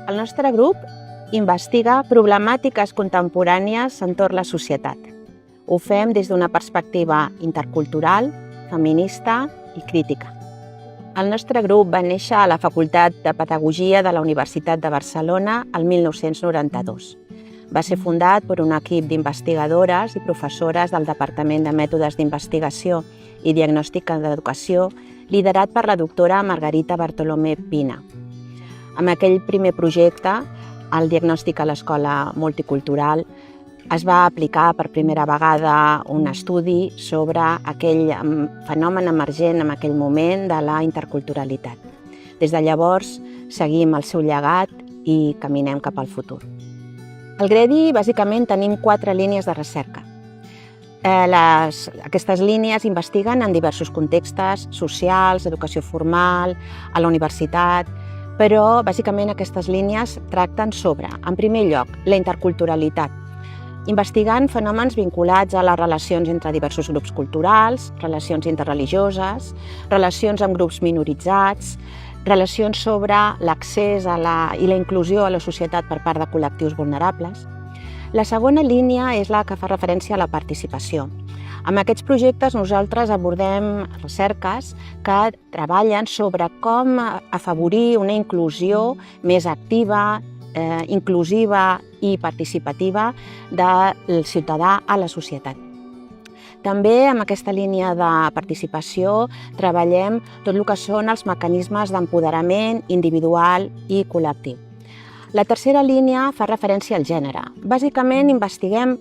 El nostre grup investiga problemàtiques contemporànies entorn la societat. Ho fem des d'una perspectiva intercultural, feminista i crítica. El nostre grup va néixer a la Facultat de Pedagogia de la Universitat de Barcelona el 1992. Va ser fundat per un equip d'investigadores i professores del Departament de Mètodes d'Investigació i Diagnòstica d'Educació, liderat per la doctora Margarita Bartolomé Pina. Amb aquell primer projecte, el diagnòstic a l'escola multicultural, es va aplicar per primera vegada un estudi sobre aquell fenomen emergent en aquell moment de la interculturalitat. Des de llavors, seguim el seu llegat i caminem cap al futur. Al GREDI, bàsicament, tenim 4 línies de recerca. Aquestes línies investiguen en diversos contextos socials, educació formal, a la universitat, però bàsicament aquestes línies tracten sobre, en primer lloc, la interculturalitat, investigant fenòmens vinculats a les relacions entre diversos grups culturals, relacions interreligioses, relacions amb grups minoritzats, relacions sobre l'accés i la inclusió a la societat per part de col·lectius vulnerables. La segona línia és la que fa referència a la participació. Amb aquests projectes nosaltres abordem recerques que treballen sobre com afavorir una inclusió més activa, inclusiva i participativa del ciutadà a la societat. També amb aquesta línia de participació treballem tot el que són els mecanismes d'empoderament individual i col·lectiu. La tercera línia fa referència al gènere. Bàsicament investiguem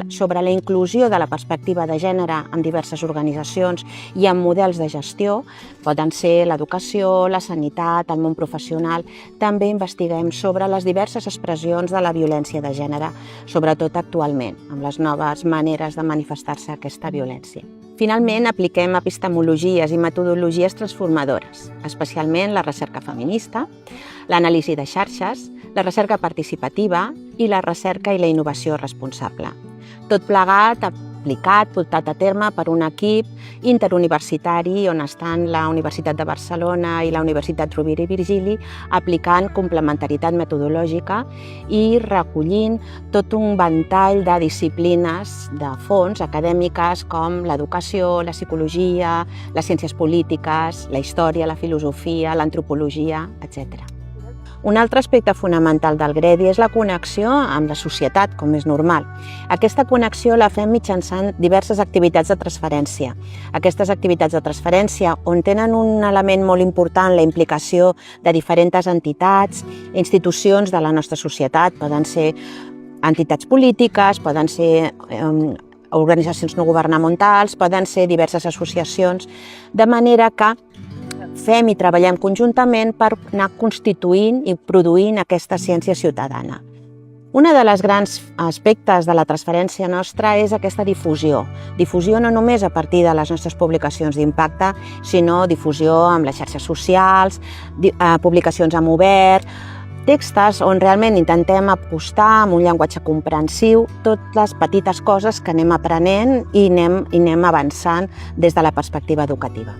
sobre la inclusió de la perspectiva de gènere en diverses organitzacions i en models de gestió. Poden ser l'educació, la sanitat, el món professional. També investiguem sobre les diverses expressions de la violència de gènere, sobretot actualment, amb les noves maneres de manifestar-se aquesta violència. Finalment, apliquem epistemologies i metodologies transformadores, especialment la recerca feminista, l'anàlisi de xarxes, la recerca participativa i la recerca i la innovació responsable. Tot plegat, aplicat, portat a terme per un equip interuniversitari on estan la Universitat de Barcelona i la Universitat Rovira i Virgili aplicant complementaritat metodològica i recollint tot un ventall de disciplines de fons acadèmiques com l'educació, la psicologia, les ciències polítiques, la història, la filosofia, l'antropologia, etc. Un altre aspecte fonamental del GREDI és la connexió amb la societat, com és normal. Aquesta connexió la fem mitjançant diverses activitats de transferència. Aquestes activitats de transferència, on tenen un element molt important, la implicació de diferents entitats, institucions de la nostra societat, poden ser entitats polítiques, poden ser organitzacions no governamentals, poden ser diverses associacions, de manera que fem i treballem conjuntament per anar constituint i produint aquesta ciència ciutadana. Un dels grans aspectes de la transferència nostra és aquesta difusió. Difusió no només a partir de les nostres publicacions d'impacte, sinó difusió amb les xarxes socials, publicacions en obert, textos on realment intentem apostar amb un llenguatge comprensiu totes les petites coses que anem aprenent i anem avançant des de la perspectiva educativa.